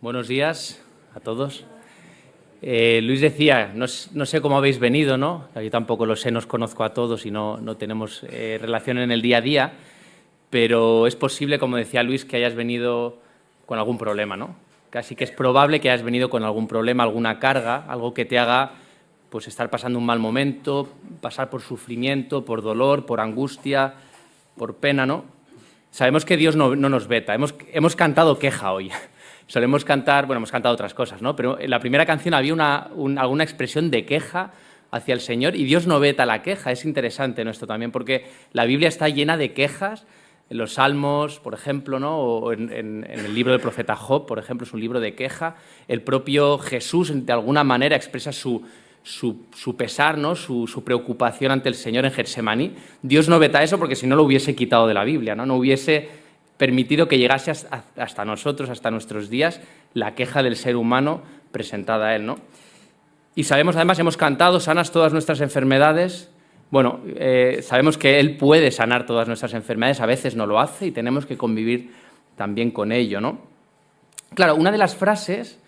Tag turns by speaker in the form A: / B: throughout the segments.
A: Buenos días a todos. Luis decía, no sé cómo habéis venido, ¿no? Yo tampoco lo sé, no os conozco a todos y no tenemos relación en el día a día, pero es posible, como decía Luis, que hayas venido con algún problema, ¿no? Casi que es probable que hayas venido con algún problema, alguna carga, algo que te haga pues, estar pasando un mal momento, pasar por sufrimiento, por dolor, por angustia, por pena, ¿no? Sabemos que Dios no nos veta. Hemos cantado queja hoy. Solemos cantar, bueno, hemos cantado otras cosas, ¿no? Pero en la primera canción había alguna expresión de queja hacia el Señor y Dios no veta la queja. Es interesante, ¿no? Esto también, porque la Biblia está llena de quejas. En los Salmos, por ejemplo, ¿no? O en el libro del profeta Job, por ejemplo, es un libro de queja. El propio Jesús, de alguna manera, expresa su pesar, ¿no? su preocupación ante el Señor en Getsemaní. Dios no veta eso porque si no lo hubiese quitado de la Biblia, ¿no? No hubiese permitido que llegase hasta nosotros, hasta nuestros días, la queja del ser humano presentada a Él, ¿no? Y sabemos, además, hemos cantado, sanas todas nuestras enfermedades. Bueno, sabemos que Él puede sanar todas nuestras enfermedades, a veces no lo hace y tenemos que convivir también con ello, ¿no? Claro, una de las frases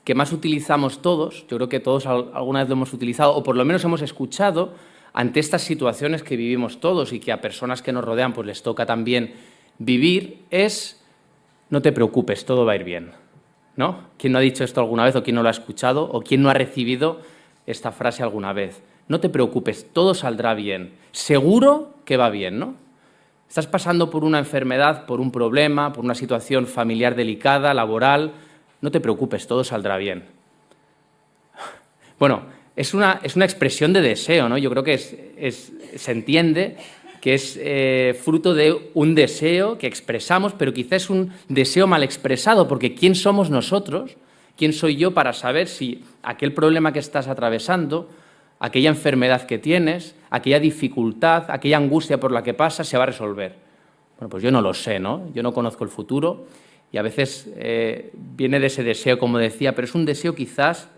A: que más utilizamos todos, yo creo que todos alguna vez lo hemos utilizado, o por lo menos hemos escuchado ante estas situaciones que vivimos todos y que a personas que nos rodean pues les toca también vivir, es no te preocupes, todo va a ir bien, ¿no? ¿Quién no ha dicho esto alguna vez o quién no lo ha escuchado o quién no ha recibido esta frase alguna vez? No te preocupes, todo saldrá bien, seguro que va bien, ¿no? Estás pasando por una enfermedad, por un problema, por una situación familiar delicada, laboral, no te preocupes, todo saldrá bien. Bueno, es una expresión de deseo, ¿no? Yo creo que se entiende que es fruto de un deseo que expresamos, pero quizás es un deseo mal expresado, porque ¿quién somos nosotros? ¿Quién soy yo para saber si aquel problema que estás atravesando, aquella enfermedad que tienes, aquella dificultad, aquella angustia por la que pasas, se va a resolver? Bueno, pues yo no lo sé, ¿no? Yo no conozco el futuro y a veces viene de ese deseo, como decía, pero es un deseo quizás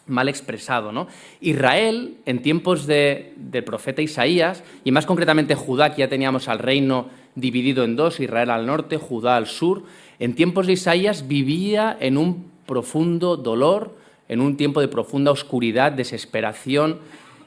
A: mal expresado, ¿no? Israel, en tiempos del profeta Isaías, y más concretamente Judá, que ya teníamos al reino dividido en dos, Israel al norte, Judá al sur, en tiempos de Isaías vivía en un profundo dolor, en un tiempo de profunda oscuridad, desesperación,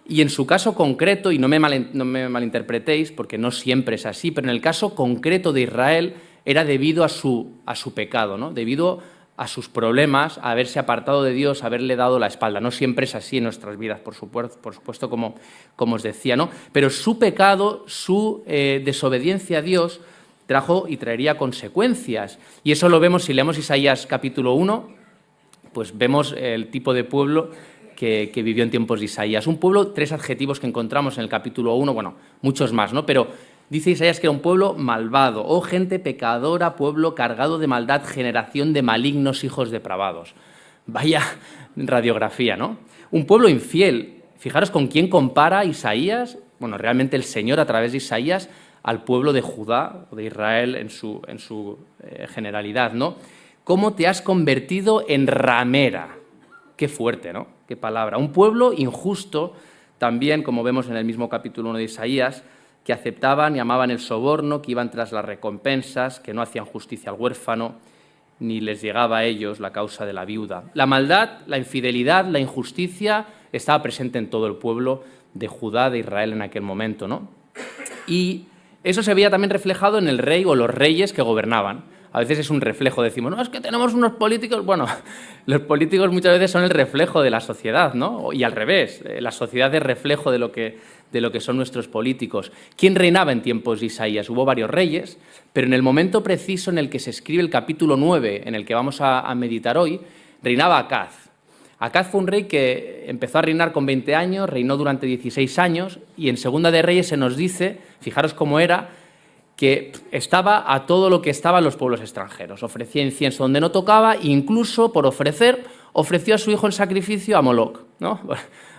A: y en su caso concreto, y no me malinterpretéis, porque no siempre es así, pero en el caso concreto de Israel era debido a su pecado, ¿no? Debido a sus problemas, a haberse apartado de Dios, a haberle dado la espalda. No siempre es así en nuestras vidas, por supuesto como os decía, ¿no? Pero su pecado, su desobediencia a Dios trajo y traería consecuencias. Y eso lo vemos si leemos Isaías capítulo 1, pues vemos el tipo de pueblo que vivió en tiempos de Isaías. Un pueblo, 3 adjetivos que encontramos en el capítulo 1, bueno, muchos más, ¿no? Pero dice Isaías que era un pueblo malvado, oh gente pecadora, pueblo cargado de maldad, generación de malignos hijos depravados. Vaya radiografía, ¿no? Un pueblo infiel. Fijaros con quién compara Isaías, bueno, realmente el Señor a través de Isaías, al pueblo de Judá, o de Israel en su generalidad, ¿no? ¿Cómo te has convertido en ramera? Qué fuerte, ¿no? Qué palabra. Un pueblo injusto, también, como vemos en el mismo capítulo 1 de Isaías, que aceptaban y amaban el soborno, que iban tras las recompensas, que no hacían justicia al huérfano, ni les llegaba a ellos la causa de la viuda. La maldad, la infidelidad, la injusticia estaba presente en todo el pueblo de Judá, de Israel en aquel momento, ¿no? Y eso se veía también reflejado en el rey o los reyes que gobernaban. A veces es un reflejo, decimos, no, es que tenemos unos políticos... Bueno, los políticos muchas veces son el reflejo de la sociedad, ¿no? Y al revés, la sociedad es reflejo de lo que son nuestros políticos. ¿Quién reinaba en tiempos de Isaías? Hubo varios reyes, pero en el momento preciso en el que se escribe el capítulo 9, en el que vamos a meditar hoy, reinaba Acaz. Acaz fue un rey que empezó a reinar con 20 años, reinó durante 16 años, y en Segunda de Reyes se nos dice, fijaros cómo era, que estaba a todo lo que estaban los pueblos extranjeros. Ofrecía incienso donde no tocaba e incluso, por ofrecer, ofreció a su hijo en sacrificio a Moloc, ¿no?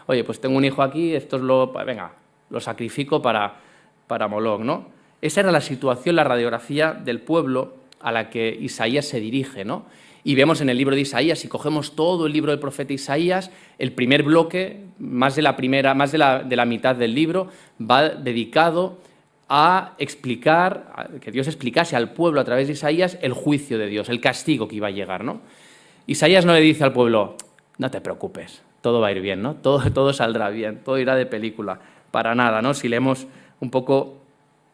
A: Oye, pues tengo un hijo aquí, lo sacrifico para Moloc, ¿no? Esa era la situación, la radiografía del pueblo a la que Isaías se dirige, ¿no? Y vemos en el libro de Isaías, si cogemos todo el libro del profeta Isaías, el primer bloque, más de la mitad del libro, va dedicado a explicar, que Dios explicase al pueblo a través de Isaías el juicio de Dios, el castigo que iba a llegar, ¿no? Isaías no le dice al pueblo, no te preocupes, todo va a ir bien, ¿no? Todo saldrá bien, todo irá de película. Para nada, ¿no? Si leemos un poco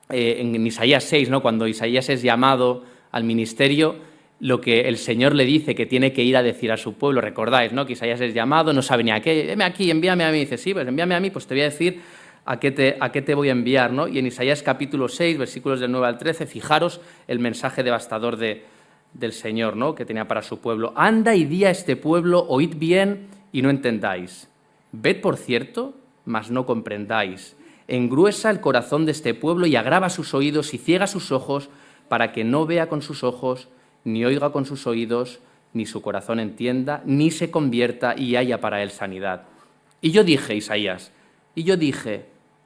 A: en Isaías 6, ¿no? Cuando Isaías es llamado al ministerio, lo que el Señor le dice que tiene que ir a decir a su pueblo, recordáis, ¿no? Que Isaías es llamado, no sabe ni a qué, heme aquí, envíame a mí. Dice, sí, pues envíame a mí, pues te voy a decir a qué te voy a enviar, ¿no? Y en Isaías capítulo 6, versículos del 9 al 13, fijaros el mensaje devastador del Señor, ¿no? Que tenía para su pueblo. Anda y di a este pueblo, oíd bien y no entendáis. Ved, por cierto, mas no comprendáis. Engruesa el corazón de este pueblo y agrava sus oídos y ciega sus ojos para que no vea con sus ojos, ni oiga con sus oídos, ni su corazón entienda, ni se convierta y haya para él sanidad. Y yo dije, Isaías,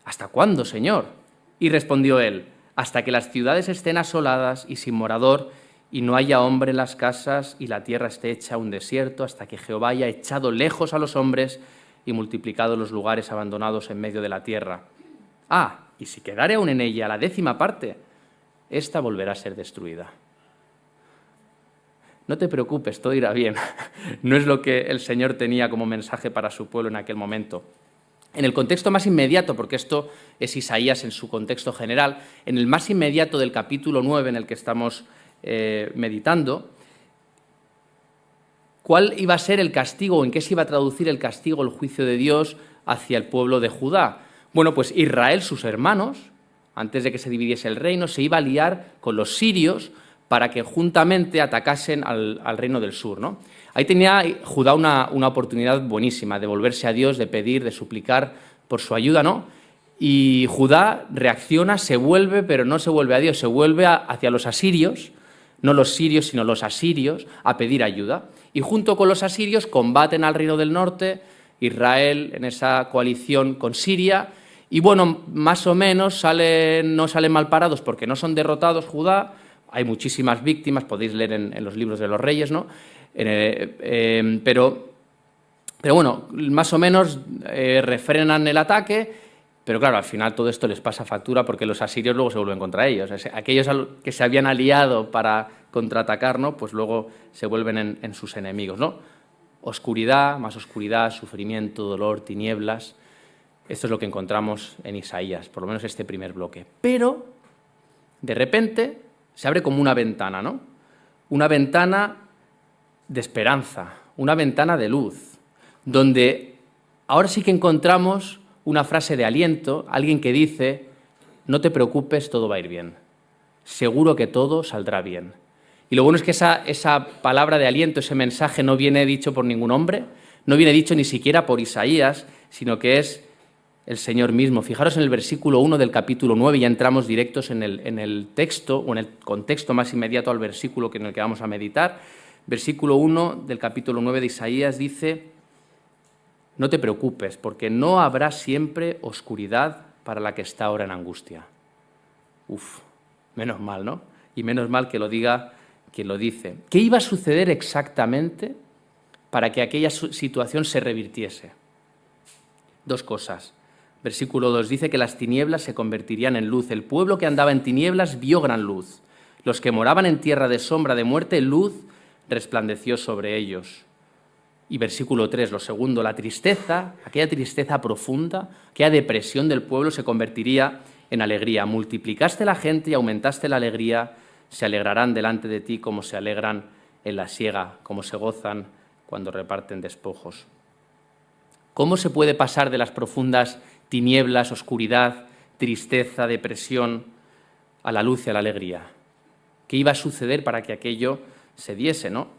A: ¿hasta cuándo, Señor? Y respondió él, hasta que las ciudades estén asoladas y sin morador, y no haya hombre en las casas, y la tierra esté hecha un desierto, hasta que Jehová haya echado lejos a los hombres y multiplicado los lugares abandonados en medio de la tierra. Ah, y si quedare aún en ella la 10ª parte, ésta volverá a ser destruida. No te preocupes, todo irá bien. No es lo que el Señor tenía como mensaje para su pueblo en aquel momento. En el contexto más inmediato, porque esto es Isaías en su contexto general, en el más inmediato del capítulo 9 en el que estamos meditando, ¿cuál iba a ser el castigo o en qué se iba a traducir el castigo, el juicio de Dios hacia el pueblo de Judá? Bueno, pues Israel, sus hermanos, antes de que se dividiese el reino, se iba a liar con los sirios para que juntamente atacasen al reino del sur, ¿no? Ahí tenía Judá una oportunidad buenísima de volverse a Dios, de pedir, de suplicar por su ayuda, ¿no? Y Judá reacciona, se vuelve, pero no se vuelve a Dios, se vuelve hacia los asirios, no los sirios, sino los asirios, a pedir ayuda. Y junto con los asirios combaten al reino del norte, Israel en esa coalición con Siria, y bueno, más o menos no salen mal parados porque no son derrotados Judá. Hay muchísimas víctimas, podéis leer en los libros de los reyes, ¿no? Pero bueno, más o menos refrenan el ataque, pero claro, al final todo esto les pasa factura porque los asirios luego se vuelven contra ellos. Aquellos que se habían aliado para contraatacar, ¿no? Pues luego se vuelven en sus enemigos, ¿no? Oscuridad, más oscuridad, sufrimiento, dolor, tinieblas. Esto es lo que encontramos en Isaías, por lo menos este primer bloque. Pero, de repente, se abre como una ventana, ¿no? Una ventana de esperanza, una ventana de luz, donde ahora sí que encontramos una frase de aliento, alguien que dice, no te preocupes, todo va a ir bien, seguro que todo saldrá bien. Y lo bueno es que esa palabra de aliento, ese mensaje no viene dicho por ningún hombre, no viene dicho ni siquiera por Isaías, sino que es el Señor mismo. Fijaros en el versículo 1 del capítulo 9, ya entramos directos en el texto o en el contexto más inmediato al versículo en el que vamos a meditar. Versículo 1 del capítulo 9 de Isaías dice, no te preocupes, porque no habrá siempre oscuridad para la que está ahora en angustia. Uf, menos mal, ¿no? Y menos mal que lo diga quien lo dice. ¿Qué iba a suceder exactamente para que aquella situación se revirtiese? Dos cosas. Versículo 2 dice que las tinieblas se convertirían en luz. El pueblo que andaba en tinieblas vio gran luz. Los que moraban en tierra de sombra de muerte, luz resplandeció sobre ellos. Y versículo 3, lo segundo, la tristeza, aquella tristeza profunda, aquella depresión del pueblo se convertiría en alegría. Multiplicaste la gente y aumentaste la alegría, se alegrarán delante de ti como se alegran en la siega, como se gozan cuando reparten despojos. ¿Cómo se puede pasar de las profundas tinieblas, oscuridad, tristeza, depresión, a la luz y a la alegría? ¿Qué iba a suceder para que aquello se diese, no?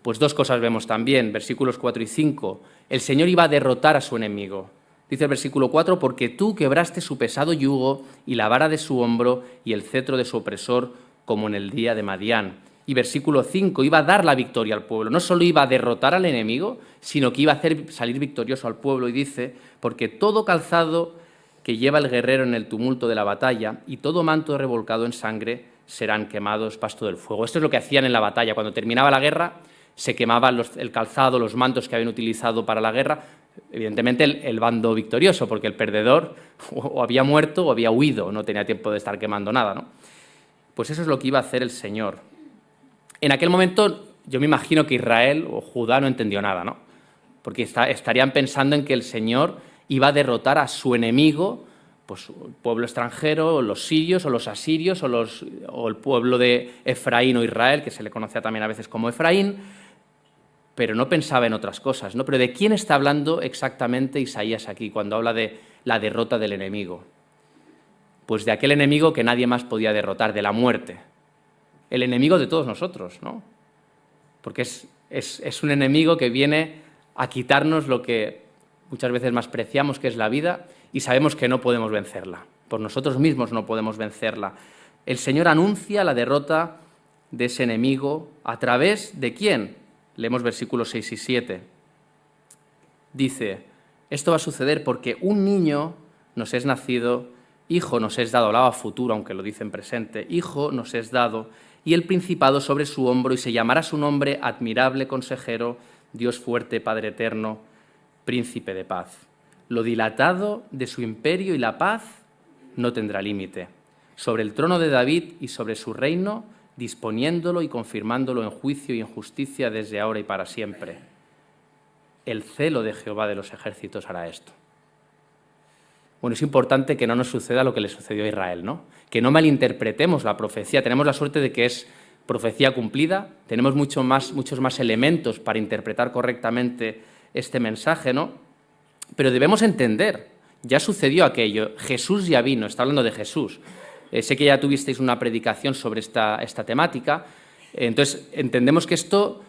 A: Pues dos cosas vemos también, versículos 4 y 5. El Señor iba a derrotar a su enemigo. Dice el versículo 4, porque tú quebraste su pesado yugo y la vara de su hombro y el cetro de su opresor, como en el día de Madián. Y versículo 5, iba a dar la victoria al pueblo. No solo iba a derrotar al enemigo, sino que iba a hacer salir victorioso al pueblo. Y dice, porque todo calzado que lleva el guerrero en el tumulto de la batalla y todo manto revolcado en sangre serán quemados pasto del fuego. Esto es lo que hacían en la batalla. Cuando terminaba la guerra, se quemaban el calzado, los mantos que habían utilizado para la guerra. Evidentemente el bando victorioso, porque el perdedor o había muerto o había huido, no tenía tiempo de estar quemando nada, ¿no? Pues eso es lo que iba a hacer el Señor. En aquel momento yo me imagino que Israel o Judá no entendió nada, ¿no? Porque estarían pensando en que el Señor iba a derrotar a su enemigo, pues el pueblo extranjero, o los sirios, o los asirios, o el pueblo de Efraín o Israel, que se le conocía también a veces como Efraín, pero no pensaba en otras cosas, ¿no? Pero ¿de quién está hablando exactamente Isaías aquí cuando habla de la derrota del enemigo? Pues de aquel enemigo que nadie más podía derrotar, de la muerte. El enemigo de todos nosotros, ¿no? Porque es un enemigo que viene a quitarnos lo que muchas veces más preciamos, que es la vida, y sabemos que no podemos vencerla. Por nosotros mismos no podemos vencerla. El Señor anuncia la derrota de ese enemigo a través de ¿quién? Leemos versículos 6 y 7. Dice, esto va a suceder porque un niño nos es nacido, hijo nos es dado, hablaba futuro, aunque lo dice en presente, hijo nos es dado, y el principado sobre su hombro, y se llamará su nombre admirable consejero, Dios fuerte, Padre eterno, príncipe de paz. Lo dilatado de su imperio y la paz no tendrá límite. Sobre el trono de David y sobre su reino, disponiéndolo y confirmándolo en juicio y en justicia desde ahora y para siempre. El celo de Jehová de los ejércitos hará esto. Bueno, es importante que no nos suceda lo que le sucedió a Israel, ¿no? Que no malinterpretemos la profecía. Tenemos la suerte de que es profecía cumplida, tenemos muchos más elementos para interpretar correctamente este mensaje, ¿no? Pero debemos entender, ya sucedió aquello, Jesús ya vino, está hablando de Jesús. Sé que ya tuvisteis una predicación sobre esta temática, entonces entendemos que esto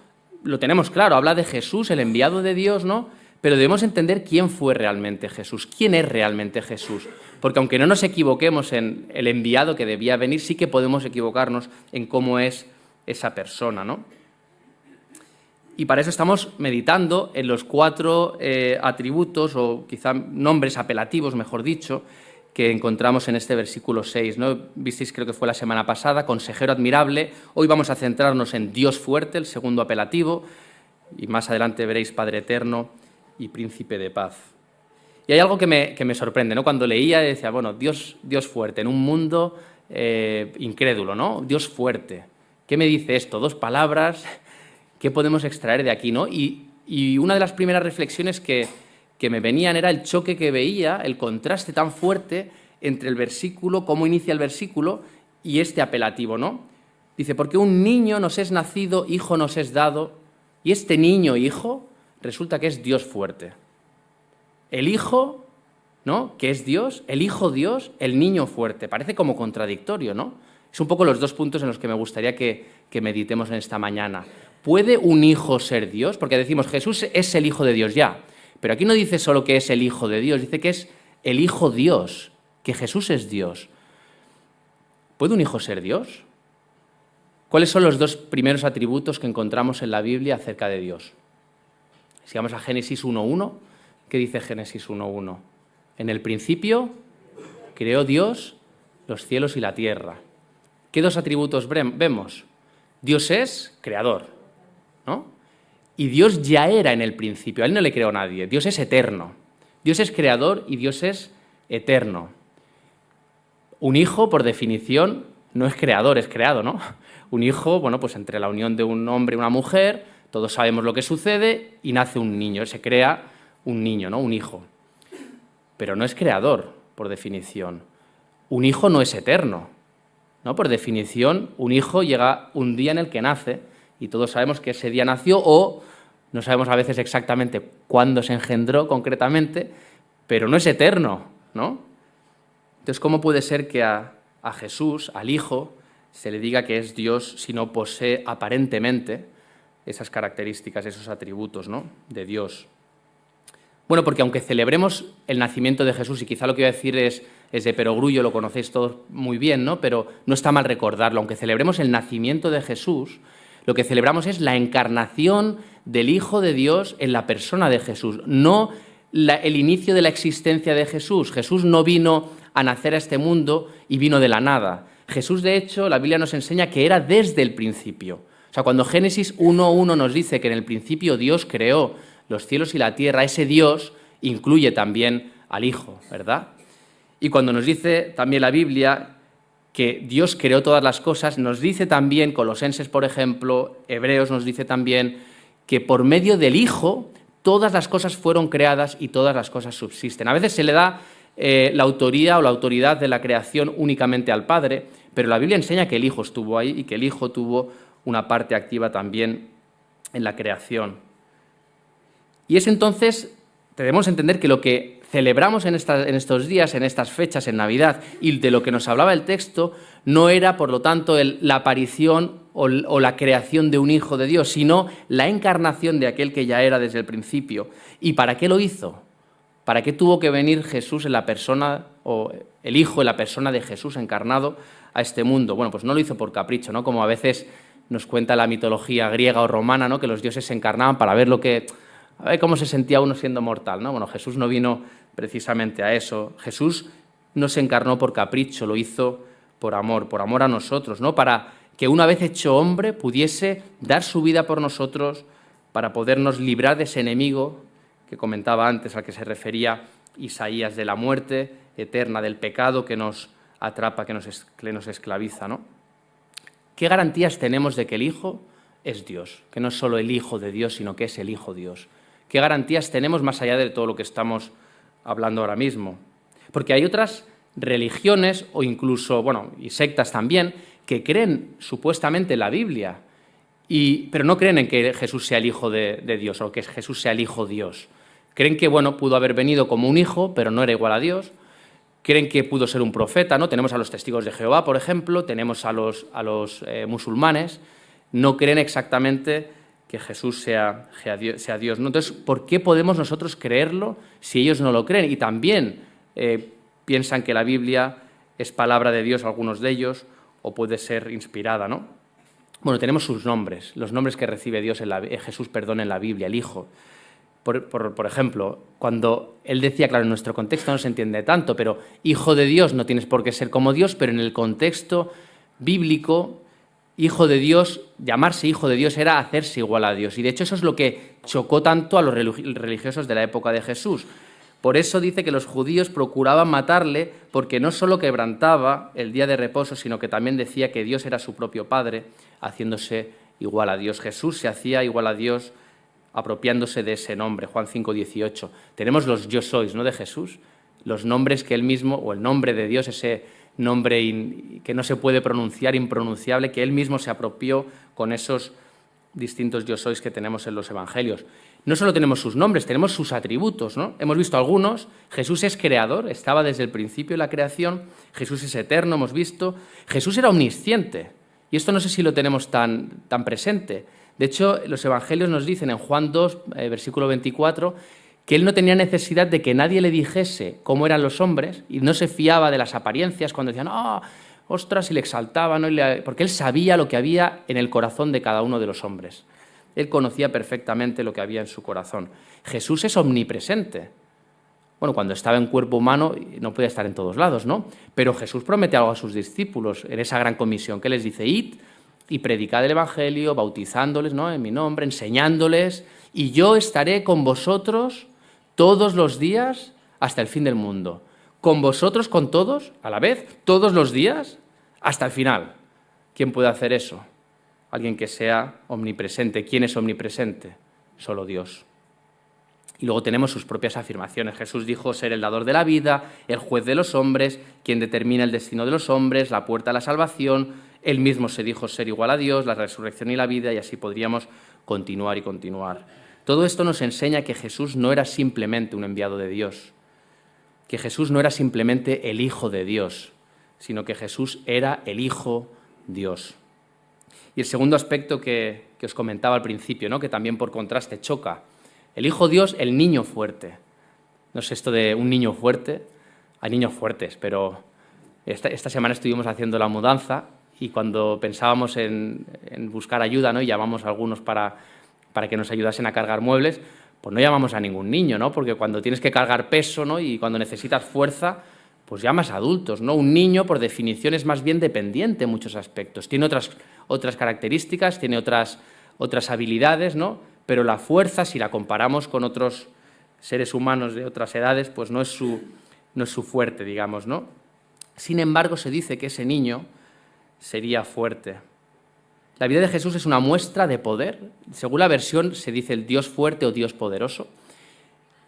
A: lo tenemos claro, habla de Jesús, el enviado de Dios, ¿no? Pero debemos entender quién fue realmente Jesús, quién es realmente Jesús. Porque aunque no nos equivoquemos en el enviado que debía venir, sí que podemos equivocarnos en cómo es esa persona, ¿no? Y para eso estamos meditando en los 4 atributos, o quizá nombres apelativos, mejor dicho, que encontramos en este versículo 6, ¿no? Visteis, creo que fue la semana pasada, consejero admirable. Hoy vamos a centrarnos en Dios fuerte, el segundo apelativo, y más adelante veréis Padre eterno y príncipe de paz. Y hay algo que me sorprende, ¿no? Cuando leía decía, bueno, Dios fuerte, en un mundo incrédulo, ¿no? Dios fuerte. ¿Qué me dice esto? 2 palabras, ¿qué podemos extraer de aquí, no? Y una de las primeras reflexiones que me venían era el choque que veía, el contraste tan fuerte entre el versículo, cómo inicia el versículo, y este apelativo, ¿no? Dice, porque un niño nos es nacido, hijo nos es dado, y este niño, hijo, resulta que es Dios fuerte. El hijo, ¿no?, que es Dios, el hijo Dios, el niño fuerte. Parece como contradictorio, ¿no? Es un poco los 2 puntos en los que me gustaría que meditemos en esta mañana. ¿Puede un hijo ser Dios? Porque decimos, Jesús es el Hijo de Dios ya. Pero aquí no dice solo que es el Hijo de Dios, dice que es el Hijo Dios, que Jesús es Dios. ¿Puede un hijo ser Dios? ¿Cuáles son los 2 primeros atributos que encontramos en la Biblia acerca de Dios? Si vamos a Génesis 1.1, ¿qué dice Génesis 1.1? En el principio creó Dios los cielos y la tierra. ¿Qué 2 atributos vemos? Dios es creador, ¿no? Y Dios ya era en el principio, a Él no le creó nadie, Dios es eterno. Dios es creador y Dios es eterno. Un hijo, por definición, no es creador, es creado, ¿no? Un hijo, bueno, pues entre la unión de un hombre y una mujer, todos sabemos lo que sucede y nace un niño, se crea un niño, ¿no? Un hijo. Pero no es creador, por definición. Un hijo no es eterno, ¿no? Por definición, un hijo llega un día en el que nace y todos sabemos que ese día nació o no sabemos a veces exactamente cuándo se engendró concretamente, pero no es eterno, ¿no? Entonces, ¿cómo puede ser que a Jesús, al Hijo, se le diga que es Dios si no posee aparentemente esas características, esos atributos, ¿no?, de Dios? Bueno, porque aunque celebremos el nacimiento de Jesús, y quizá lo que voy a decir es de perogrullo, lo conocéis todos muy bien, ¿no?, pero no está mal recordarlo, aunque celebremos el nacimiento de Jesús, lo que celebramos es la encarnación del Hijo de Dios en la persona de Jesús, no el inicio de la existencia de Jesús. Jesús no vino a nacer a este mundo y vino de la nada. Jesús, de hecho, la Biblia nos enseña que era desde el principio. O sea, cuando Génesis 1.1 nos dice que en el principio Dios creó los cielos y la tierra, ese Dios incluye también al Hijo, ¿verdad? Y cuando nos dice también la Biblia que Dios creó todas las cosas, nos dice también, Colosenses, por ejemplo, Hebreos nos dice también que por medio del Hijo todas las cosas fueron creadas y todas las cosas subsisten. A veces se le da la autoría o la autoridad de la creación únicamente al Padre, pero la Biblia enseña que el Hijo estuvo ahí y que el Hijo tuvo una parte activa también en la creación. Y es entonces, debemos entender que lo que celebramos en estos días, en estas fechas, en Navidad, y de lo que nos hablaba el texto, no era, por lo tanto, la aparición o la creación de un Hijo de Dios, sino la encarnación de aquel que ya era desde el principio. ¿Y para qué lo hizo? ¿Para qué tuvo que venir Jesús en la persona, o el Hijo en la persona de Jesús encarnado a este mundo? Bueno, pues no lo hizo por capricho, ¿no? Como a veces nos cuenta la mitología griega o romana, ¿no? Que los dioses se encarnaban para ver a ver cómo se sentía uno siendo mortal, ¿no? Bueno, Jesús no vino precisamente a eso. Jesús no se encarnó por capricho, lo hizo por amor a nosotros, ¿no? Para que una vez hecho hombre pudiese dar su vida por nosotros, para podernos librar de ese enemigo que comentaba antes, al que se refería Isaías, de la muerte eterna, del pecado que nos atrapa, que nos esclaviza, ¿no? ¿Qué garantías tenemos de que el Hijo es Dios? Que no es solo el Hijo de Dios, sino que es el Hijo Dios. ¿Qué garantías tenemos más allá de todo lo que estamos hablando ahora mismo? Porque hay otras religiones o incluso, y sectas también, que creen supuestamente en la Biblia, pero no creen en que Jesús sea el Hijo de Dios o que Jesús sea el Hijo Dios. Creen que, pudo haber venido como un hijo, pero no era igual a Dios. Creen que pudo ser un profeta, ¿no? Tenemos a los testigos de Jehová, por ejemplo, tenemos a los musulmanes. No creen exactamente que Jesús sea Dios, ¿no? Entonces, ¿por qué podemos nosotros creerlo si ellos no lo creen? Y también piensan que la Biblia es palabra de Dios, algunos de ellos, o puede ser inspirada, ¿no? Bueno, tenemos sus nombres, los nombres que recibe Jesús en la Biblia, el Hijo. Por ejemplo, cuando él decía, claro, en nuestro contexto no se entiende tanto, pero Hijo de Dios no tienes por qué ser como Dios, pero en el contexto bíblico, Hijo de Dios, llamarse Hijo de Dios era hacerse igual a Dios. Y de hecho eso es lo que chocó tanto a los religiosos de la época de Jesús. Por eso dice que los judíos procuraban matarle, porque no solo quebrantaba el día de reposo, sino que también decía que Dios era su propio Padre, haciéndose igual a Dios. Jesús se hacía igual a Dios apropiándose de ese nombre, Juan 5:18. Tenemos los yo sois, ¿no?, de Jesús, los nombres que él mismo, o el nombre de Dios, ese nombre que no se puede pronunciar, impronunciable, que él mismo se apropió con esos distintos yo sois que tenemos en los evangelios. No solo tenemos sus nombres, tenemos sus atributos, ¿no? Hemos visto algunos. Jesús es creador, estaba desde el principio de la creación. Jesús es eterno, hemos visto. Jesús era omnisciente, y esto no sé si lo tenemos tan presente. De hecho, los evangelios nos dicen en Juan 2, versículo 24, que él no tenía necesidad de que nadie le dijese cómo eran los hombres y no se fiaba de las apariencias cuando decían, ostras, y le exaltaban, ¿no? Porque él sabía lo que había en el corazón de cada uno de los hombres. Él conocía perfectamente lo que había en su corazón. Jesús es omnipresente. Bueno, cuando estaba en cuerpo humano no podía estar en todos lados, ¿no? Pero Jesús promete algo a sus discípulos en esa gran comisión que les dice, id y predicad el evangelio, bautizándoles, ¿no?, en mi nombre, enseñándoles, y yo estaré con vosotros todos los días hasta el fin del mundo. ¿Con vosotros, con todos, a la vez, todos los días, hasta el final? ¿Quién puede hacer eso? Alguien que sea omnipresente. ¿Quién es omnipresente? Solo Dios. Y luego tenemos sus propias afirmaciones. Jesús dijo ser el dador de la vida, el juez de los hombres, quien determina el destino de los hombres, la puerta a la salvación. Él mismo se dijo ser igual a Dios, la resurrección y la vida, y así podríamos continuar y continuar. Todo esto nos enseña que Jesús no era simplemente un enviado de Dios, que Jesús no era simplemente el Hijo de Dios, sino que Jesús era el Hijo Dios. Y el segundo aspecto que os comentaba al principio, ¿no?, que también por contraste choca, el Hijo Dios, el niño fuerte. No sé esto de un niño fuerte, hay niños fuertes, pero esta semana estuvimos haciendo la mudanza y cuando pensábamos en buscar ayuda, ¿no?, y llamamos a algunos para que nos ayudasen a cargar muebles, pues no llamamos a ningún niño, ¿no?, porque cuando tienes que cargar peso, ¿no?, y cuando necesitas fuerza, pues llamas a adultos, ¿no? Un niño, por definición, es más bien dependiente en muchos aspectos. Tiene otras características, tiene otras habilidades, ¿no? Pero la fuerza, si la comparamos con otros seres humanos de otras edades, pues no es su fuerte, digamos, ¿no? Sin embargo, se dice que ese niño sería fuerte. La vida de Jesús es una muestra de poder. Según la versión se dice el Dios fuerte o Dios poderoso.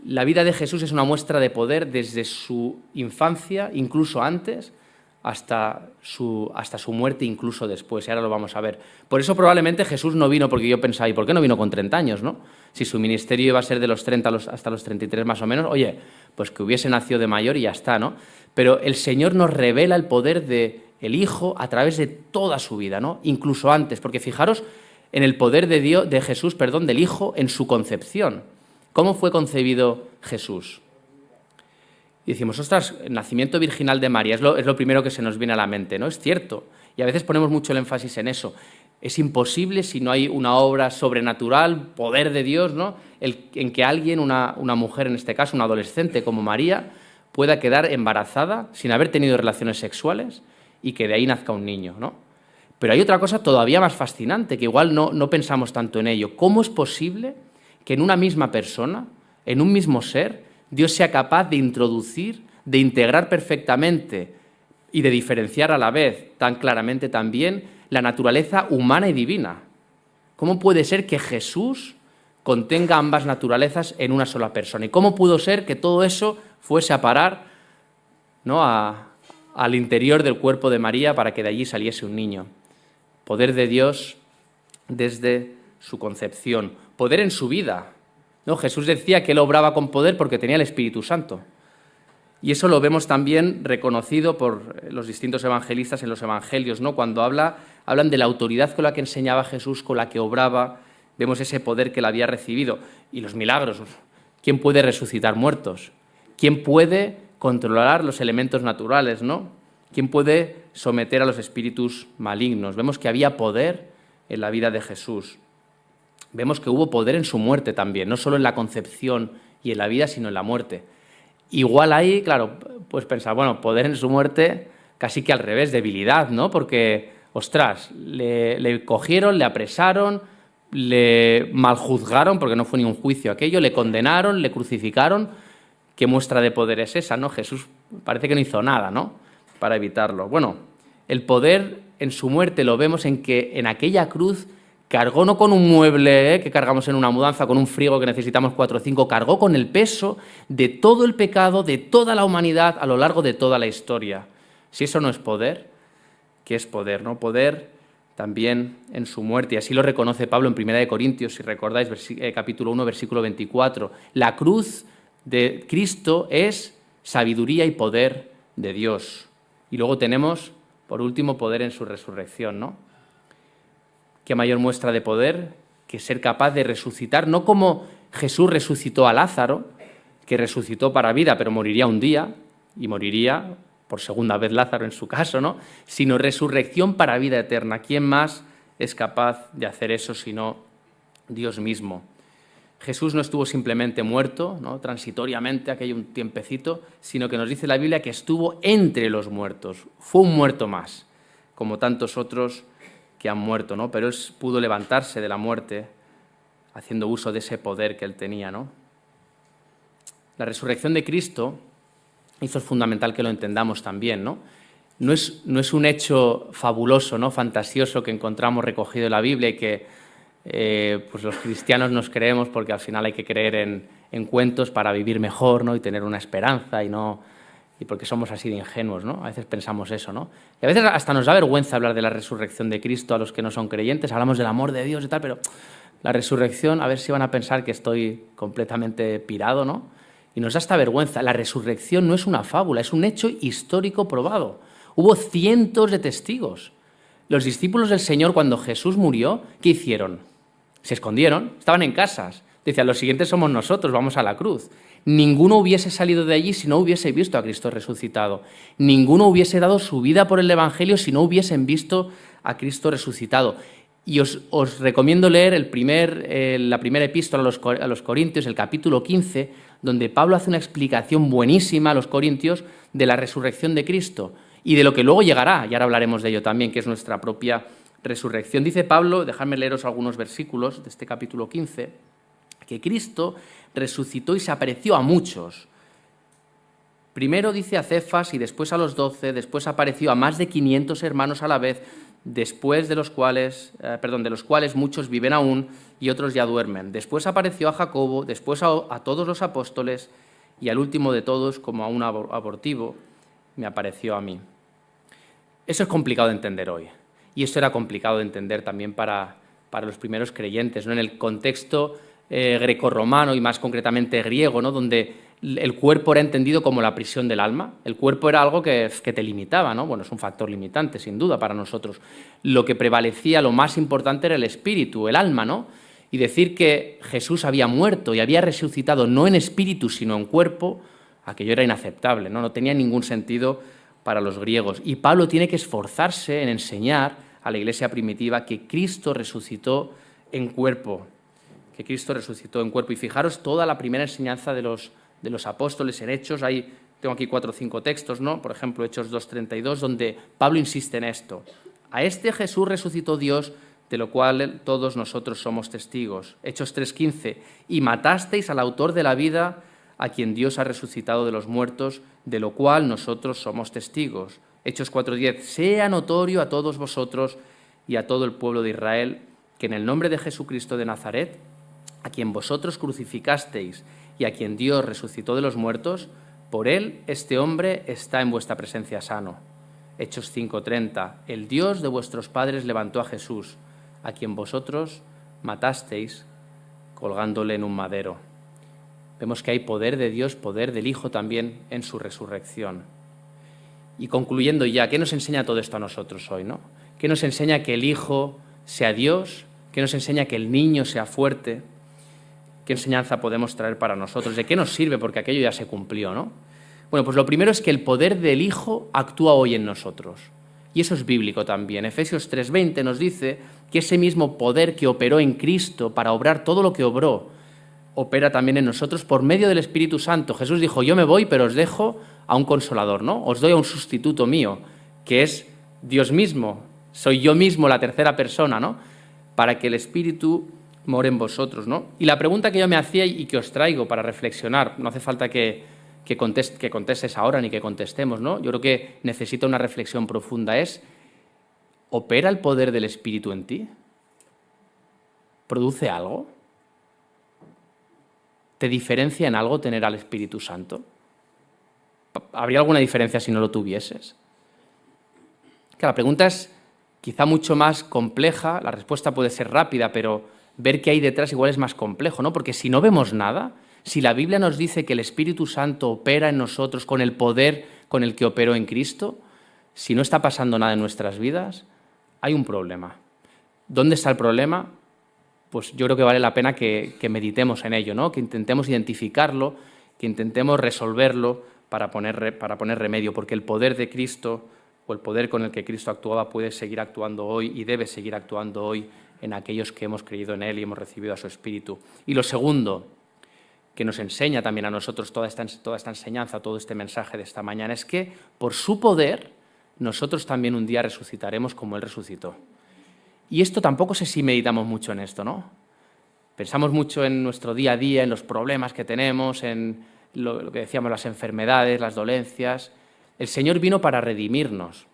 A: La vida de Jesús es una muestra de poder desde su infancia, incluso antes, hasta su muerte, incluso después, y ahora lo vamos a ver. Por eso probablemente Jesús no vino, porque yo pensaba, ¿y por qué no vino con 30 años, no? Si su ministerio iba a ser de los 30 hasta los 33 más o menos, oye, pues que hubiese nacido de mayor y ya está, ¿no? Pero el Señor nos revela el poder del Hijo a través de toda su vida, ¿no? Incluso antes, porque fijaros en el poder de Jesús, del Hijo en su concepción. ¿Cómo fue concebido Jesús? Y decimos, ostras, el nacimiento virginal de María es lo primero que se nos viene a la mente, ¿no? Es cierto. Y a veces ponemos mucho el énfasis en eso. Es imposible si no hay una obra sobrenatural, poder de Dios, ¿no? En que alguien, una mujer en este caso, una adolescente como María, pueda quedar embarazada sin haber tenido relaciones sexuales y que de ahí nazca un niño, ¿no? Pero hay otra cosa todavía más fascinante, que igual no pensamos tanto en ello. ¿Cómo es posible que en una misma persona, en un mismo ser, Dios sea capaz de introducir, de integrar perfectamente y de diferenciar a la vez tan claramente también la naturaleza humana y divina? ¿Cómo puede ser que Jesús contenga ambas naturalezas en una sola persona? ¿Y cómo pudo ser que todo eso fuese a parar, ¿no?, al interior del cuerpo de María para que de allí saliese un niño? Poder de Dios desde su concepción, poder en su vida, ¿no? Jesús decía que él obraba con poder porque tenía el Espíritu Santo. Y eso lo vemos también reconocido por los distintos evangelistas en los evangelios, ¿no? Cuando hablan de la autoridad con la que enseñaba Jesús, con la que obraba, vemos ese poder que él había recibido. Y los milagros. ¿Quién puede resucitar muertos? ¿Quién puede controlar los elementos naturales, ¿no? ¿Quién puede someter a los espíritus malignos? Vemos que había poder en la vida de Jesús. Vemos que hubo poder en su muerte también, no solo en la concepción y en la vida, sino en la muerte. Igual ahí, claro, pues pensar, bueno, poder en su muerte casi que al revés, debilidad, ¿no? Porque, ostras, le cogieron, le apresaron, le maljuzgaron, porque no fue ni un juicio aquello, le condenaron, le crucificaron. ¿Qué muestra de poder es esa, no? Jesús parece que no hizo nada, ¿no?, para evitarlo. Bueno, el poder en su muerte lo vemos en que en aquella cruz cargó no con un mueble que cargamos en una mudanza, con un frigo que necesitamos 4 o 5, cargó con el peso de todo el pecado, de toda la humanidad a lo largo de toda la historia. Si eso no es poder, ¿qué es poder, no? Poder también en su muerte, y así lo reconoce Pablo en 1 Corintios, si recordáis, capítulo 1, versículo 24. La cruz de Cristo es sabiduría y poder de Dios. Y luego tenemos, por último, poder en su resurrección, ¿no? ¿Qué mayor muestra de poder que ser capaz de resucitar? No como Jesús resucitó a Lázaro, que resucitó para vida, pero moriría un día, y moriría por segunda vez Lázaro en su caso, ¿no? Sino resurrección para vida eterna. ¿Quién más es capaz de hacer eso sino Dios mismo? Jesús no estuvo simplemente muerto, ¿no?, transitoriamente, aquello un tiempecito, sino que nos dice la Biblia que estuvo entre los muertos. Fue un muerto más, como tantos otros que han muerto, ¿no? Pero él pudo levantarse de la muerte haciendo uso de ese poder que él tenía, ¿no? La resurrección de Cristo, eso es fundamental que lo entendamos también, ¿no? No es un hecho fabuloso, ¿no?, fantasioso que encontramos recogido en la Biblia y que pues los cristianos nos creemos porque al final hay que creer en cuentos para vivir mejor, ¿no?, y tener una esperanza y porque somos así de ingenuos, ¿no? A veces pensamos eso, ¿no? Y a veces hasta nos da vergüenza hablar de la resurrección de Cristo a los que no son creyentes. Hablamos del amor de Dios y tal, pero la resurrección, a ver si van a pensar que estoy completamente pirado, ¿no? Y nos da esta vergüenza. La resurrección no es una fábula, es un hecho histórico probado. Hubo cientos de testigos. Los discípulos del Señor, cuando Jesús murió, ¿qué hicieron? Se escondieron, estaban en casas. Decían, los siguientes somos nosotros, vamos a la cruz. Ninguno hubiese salido de allí si no hubiese visto a Cristo resucitado. Ninguno hubiese dado su vida por el Evangelio si no hubiesen visto a Cristo resucitado. Y os recomiendo leer la primera epístola a los Corintios, el capítulo 15, donde Pablo hace una explicación buenísima a los Corintios de la resurrección de Cristo y de lo que luego llegará, y ahora hablaremos de ello también, que es nuestra propia resurrección. Dice Pablo, dejadme leeros algunos versículos de este capítulo 15, que Cristo resucitó y se apareció a muchos. Primero dice a Cefas y después a los 12, después apareció a más de 500 hermanos a la vez, después de los cuales muchos viven aún y otros ya duermen. Después apareció a Jacobo, después a todos los apóstoles y al último de todos, como a un abortivo, me apareció a mí. Eso es complicado de entender hoy. Y esto era complicado de entender también para los primeros creyentes, ¿no? En el contexto grecorromano y más concretamente griego, ¿no? Donde el cuerpo era entendido como la prisión del alma. El cuerpo era algo que te limitaba, ¿no? Bueno, es un factor limitante, sin duda, para nosotros. Lo que prevalecía, lo más importante era el espíritu, el alma, ¿no? Y decir que Jesús había muerto y había resucitado no en espíritu, sino en cuerpo, aquello era inaceptable, ¿no? No tenía ningún sentido para los griegos. Y Pablo tiene que esforzarse en enseñar a la iglesia primitiva que Cristo resucitó en cuerpo, que Cristo resucitó en cuerpo. Y fijaros toda la primera enseñanza de los apóstoles en Hechos. Tengo aquí 4 o 5 textos, ¿no? Por ejemplo, Hechos 2:32, donde Pablo insiste en esto. A este Jesús resucitó Dios, de lo cual todos nosotros somos testigos. Hechos 3:15, y matasteis al autor de la vida, a quien Dios ha resucitado de los muertos, de lo cual nosotros somos testigos. Hechos 4:10, sea notorio a todos vosotros y a todo el pueblo de Israel, que en el nombre de Jesucristo de Nazaret, a quien vosotros crucificasteis y a quien Dios resucitó de los muertos, por él este hombre está en vuestra presencia sano. Hechos 5:30, el Dios de vuestros padres levantó a Jesús, a quien vosotros matasteis colgándole en un madero. Vemos que hay poder de Dios, poder del Hijo también en su resurrección. Y concluyendo ya, ¿qué nos enseña todo esto a nosotros hoy, no? ¿Qué nos enseña que el Hijo sea Dios? ¿Qué nos enseña que el niño sea fuerte? ¿Qué enseñanza podemos traer para nosotros? ¿De qué nos sirve? Porque aquello ya se cumplió, ¿no? Bueno, pues lo primero es que el poder del Hijo actúa hoy en nosotros. Y eso es bíblico también. Efesios 3:20 nos dice que ese mismo poder que operó en Cristo para obrar todo lo que obró, opera también en nosotros por medio del Espíritu Santo. Jesús dijo, yo me voy, pero os dejo a un consolador, ¿no? Os doy a un sustituto mío, que es Dios mismo. Soy yo mismo la tercera persona, ¿no? Para que el Espíritu more en vosotros, ¿no? Y la pregunta que yo me hacía y que os traigo para reflexionar, no hace falta que contestes ahora ni que contestemos, ¿no? Yo creo que necesita una reflexión profunda. ¿Opera el poder del Espíritu en ti? ¿Produce algo? ¿Te diferencia en algo tener al Espíritu Santo? ¿Habría alguna diferencia si no lo tuvieses? Que la pregunta es quizá mucho más compleja, la respuesta puede ser rápida, pero ver qué hay detrás igual es más complejo, ¿no? Porque si no vemos nada, si la Biblia nos dice que el Espíritu Santo opera en nosotros con el poder con el que operó en Cristo, si no está pasando nada en nuestras vidas, hay un problema. ¿Dónde está el problema? Pues yo creo que vale la pena que meditemos en ello, ¿no? Que intentemos identificarlo, que intentemos resolverlo para poner remedio, porque el poder de Cristo o el poder con el que Cristo actuaba puede seguir actuando hoy y debe seguir actuando hoy en aquellos que hemos creído en Él y hemos recibido a su Espíritu. Y lo segundo, que nos enseña también a nosotros toda esta enseñanza, todo este mensaje de esta mañana, es que por su poder nosotros también un día resucitaremos como Él resucitó. Y esto tampoco sé si meditamos mucho en esto, ¿no? Pensamos mucho en nuestro día a día, en los problemas que tenemos, en lo que decíamos, las enfermedades, las dolencias. El Señor vino para redimirnos,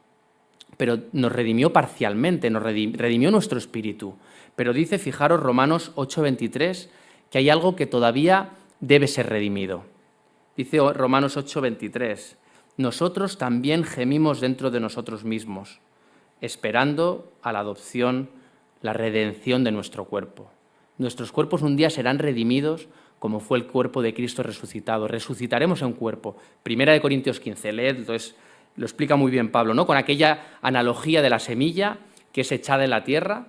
A: pero nos redimió parcialmente, nos redimió nuestro espíritu. Pero dice, fijaros, Romanos 8:23, que hay algo que todavía debe ser redimido. Dice Romanos 8:23, nosotros también gemimos dentro de nosotros mismos, esperando a la adopción, la redención de nuestro cuerpo. Nuestros cuerpos un día serán redimidos como fue el cuerpo de Cristo resucitado. Resucitaremos en cuerpo. 1 Corintios 15, leed, entonces lo explica muy bien Pablo, ¿no? Con aquella analogía de la semilla que es echada en la tierra.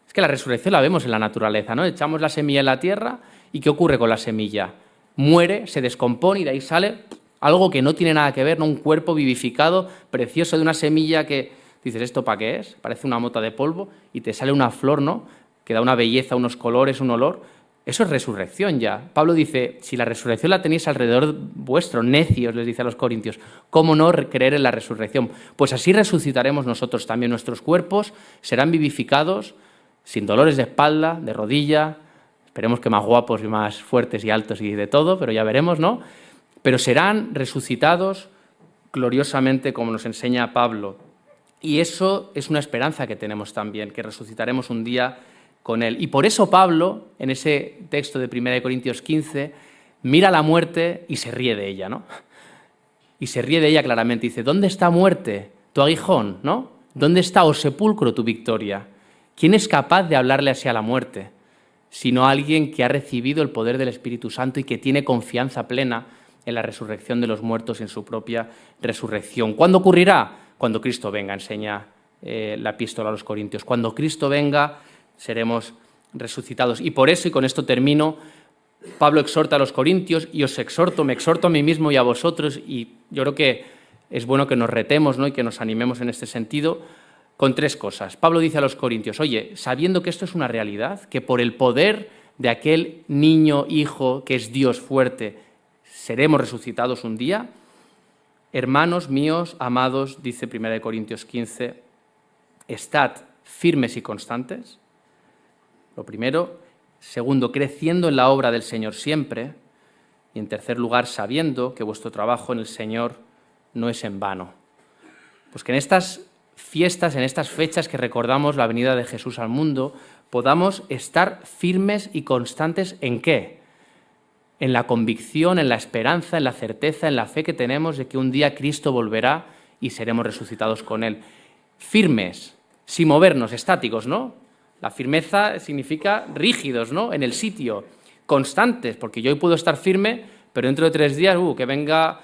A: Es que la resurrección la vemos en la naturaleza, ¿no? Echamos la semilla en la tierra y ¿qué ocurre con la semilla? Muere, se descompone y de ahí sale algo que no tiene nada que ver, ¿no? Un cuerpo vivificado, precioso de una semilla que dices, ¿esto para qué es? Parece una mota de polvo y te sale una flor, ¿no? Que da una belleza, unos colores, un olor. Eso es resurrección ya. Pablo dice, si la resurrección la tenéis alrededor vuestro, necios, les dice a los corintios, ¿cómo no creer en la resurrección? Pues así resucitaremos nosotros también. Nuestros cuerpos serán vivificados, sin dolores de espalda, de rodilla, esperemos que más guapos y más fuertes y altos y de todo, pero ya veremos, ¿no? pero serán resucitados gloriosamente, como nos enseña Pablo. Y eso es una esperanza que tenemos también, que resucitaremos un día con Él. Y por eso Pablo, en ese texto de 1 Corintios 15, mira la muerte y se ríe de ella, ¿no? Y se ríe de ella claramente. Dice, ¿dónde está muerte, tu aguijón, ¿no? ¿Dónde está, oh sepulcro, tu victoria? ¿Quién es capaz de hablarle así a la muerte? Sino alguien que ha recibido el poder del Espíritu Santo y que tiene confianza plena en la resurrección de los muertos y en su propia resurrección. ¿Cuándo ocurrirá? Cuando Cristo venga, enseña la epístola a los Corintios. Cuando Cristo venga, seremos resucitados. Y por eso, y con esto termino, Pablo exhorta a los corintios y os exhorto, me exhorto a mí mismo y a vosotros, y yo creo que es bueno que nos retemos, ¿no? Y que nos animemos en este sentido con tres cosas. Pablo dice a los corintios, oye, sabiendo que esto es una realidad, que por el poder de aquel niño, hijo, que es Dios fuerte, seremos resucitados un día. Hermanos míos, amados, dice 1 Corintios 15, estad firmes y constantes. Lo primero. Segundo, creciendo en la obra del Señor siempre. Y en tercer lugar, sabiendo que vuestro trabajo en el Señor no es en vano. Pues que en estas fiestas, en estas fechas que recordamos la venida de Jesús al mundo, podamos estar firmes y constantes ¿en qué? En la convicción, en la esperanza, en la certeza, en la fe que tenemos de que un día Cristo volverá y seremos resucitados con Él. Firmes, sin movernos, estáticos, ¿no? La firmeza significa rígidos, ¿no? En el sitio, constantes, porque yo hoy puedo estar firme, pero dentro de 3 días, que venga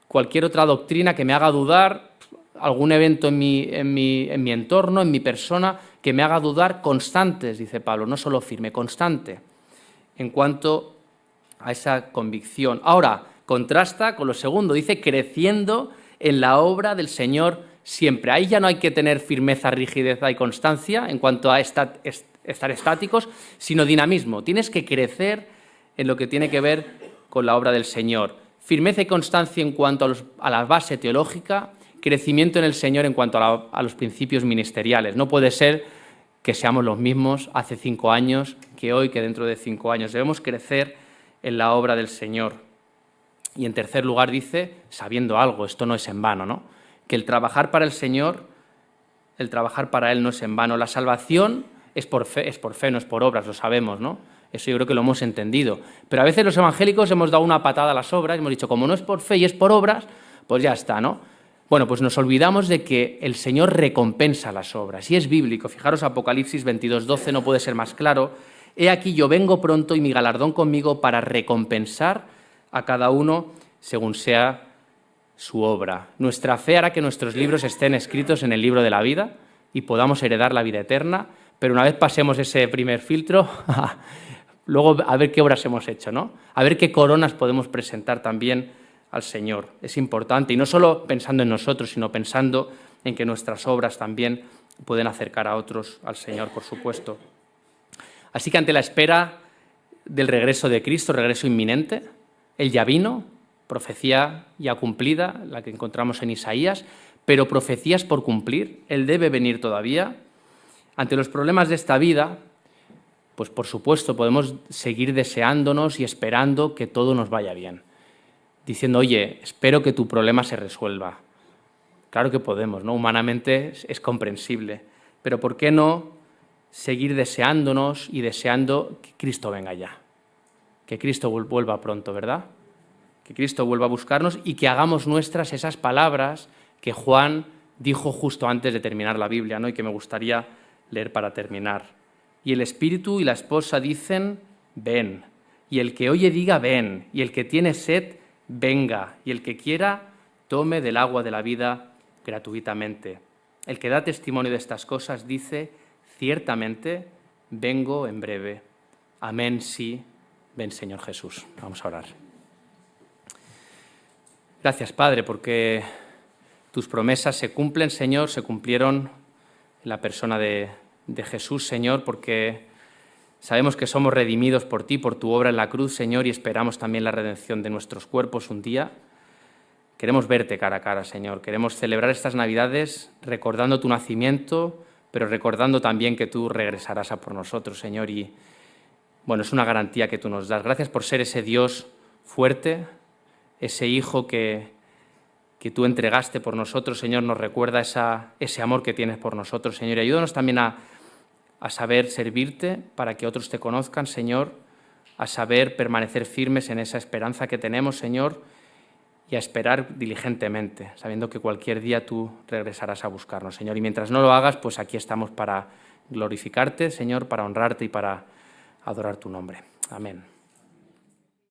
A: cualquier otra doctrina que me haga dudar, algún evento en mi entorno, en mi persona, que me haga dudar, constantes, dice Pablo, no solo firme, constante, en cuanto a esa convicción. Ahora, contrasta con lo segundo, dice creciendo en la obra del Señor siempre. Ahí ya no hay que tener firmeza, rigidez y constancia en cuanto a estar estáticos, sino dinamismo. Tienes que crecer en lo que tiene que ver con la obra del Señor. Firmeza y constancia en cuanto a la base teológica, crecimiento en el Señor en cuanto a los principios ministeriales. No puede ser que seamos los mismos hace 5 años que hoy, que dentro de 5 años. Debemos crecer en la obra del Señor. Y en tercer lugar dice, sabiendo algo, esto no es en vano, ¿no? Que el trabajar para el Señor, el trabajar para Él no es en vano. La salvación es por fe, no es por obras, lo sabemos, ¿no? Eso yo creo que lo hemos entendido. Pero a veces los evangélicos hemos dado una patada a las obras, hemos dicho, como no es por fe y es por obras, pues ya está, ¿no? Bueno, pues nos olvidamos de que el Señor recompensa las obras. Y es bíblico. Fijaros, Apocalipsis 22:12 no puede ser más claro. He aquí yo vengo pronto y mi galardón conmigo para recompensar a cada uno según sea su obra. Nuestra fe hará que nuestros libros estén escritos en el libro de la vida y podamos heredar la vida eterna, pero una vez pasemos ese primer filtro, luego a ver qué obras hemos hecho, ¿no? A ver qué coronas podemos presentar también al Señor. Es importante, y no solo pensando en nosotros, sino pensando en que nuestras obras también pueden acercar a otros al Señor, por supuesto. Así que ante la espera del regreso de Cristo, regreso inminente, Él ya vino, profecía ya cumplida, la que encontramos en Isaías, pero profecías por cumplir. Él debe venir todavía. Ante los problemas de esta vida, pues por supuesto podemos seguir deseándonos y esperando que todo nos vaya bien, diciendo, oye, espero que tu problema se resuelva. Claro que podemos, ¿no? Humanamente es comprensible, pero ¿por qué no seguir deseándonos y deseando que Cristo venga ya? Que Cristo vuelva pronto, ¿verdad? Que Cristo vuelva a buscarnos y que hagamos nuestras esas palabras que Juan dijo justo antes de terminar la Biblia, ¿no? Y que me gustaría leer para terminar. Y el Espíritu y la esposa dicen, ven. Y el que oye diga, ven. Y el que tiene sed, venga. Y el que quiera, tome del agua de la vida gratuitamente. El que da testimonio de estas cosas dice, ciertamente, vengo en breve. Amén, sí. Ven, Señor Jesús. Vamos a orar. Gracias, Padre, porque tus promesas se cumplen, Señor, se cumplieron en la persona de Jesús, Señor, porque sabemos que somos redimidos por ti, por tu obra en la cruz, Señor, y esperamos también la redención de nuestros cuerpos un día. Queremos verte cara a cara, Señor. Queremos celebrar estas Navidades recordando tu nacimiento, pero recordando también que tú regresarás a por nosotros, Señor. Y, bueno, es una garantía que tú nos das. Gracias por ser ese Dios fuerte, ese Hijo que tú entregaste por nosotros, Señor, nos recuerda ese amor que tienes por nosotros, Señor. Y ayúdanos también a saber servirte para que otros te conozcan, Señor, a saber permanecer firmes en esa esperanza que tenemos, Señor, y a esperar diligentemente, sabiendo que cualquier día tú regresarás a buscarnos, Señor. Y mientras no lo hagas, pues aquí estamos para glorificarte, Señor, para honrarte y para adorar tu nombre. Amén.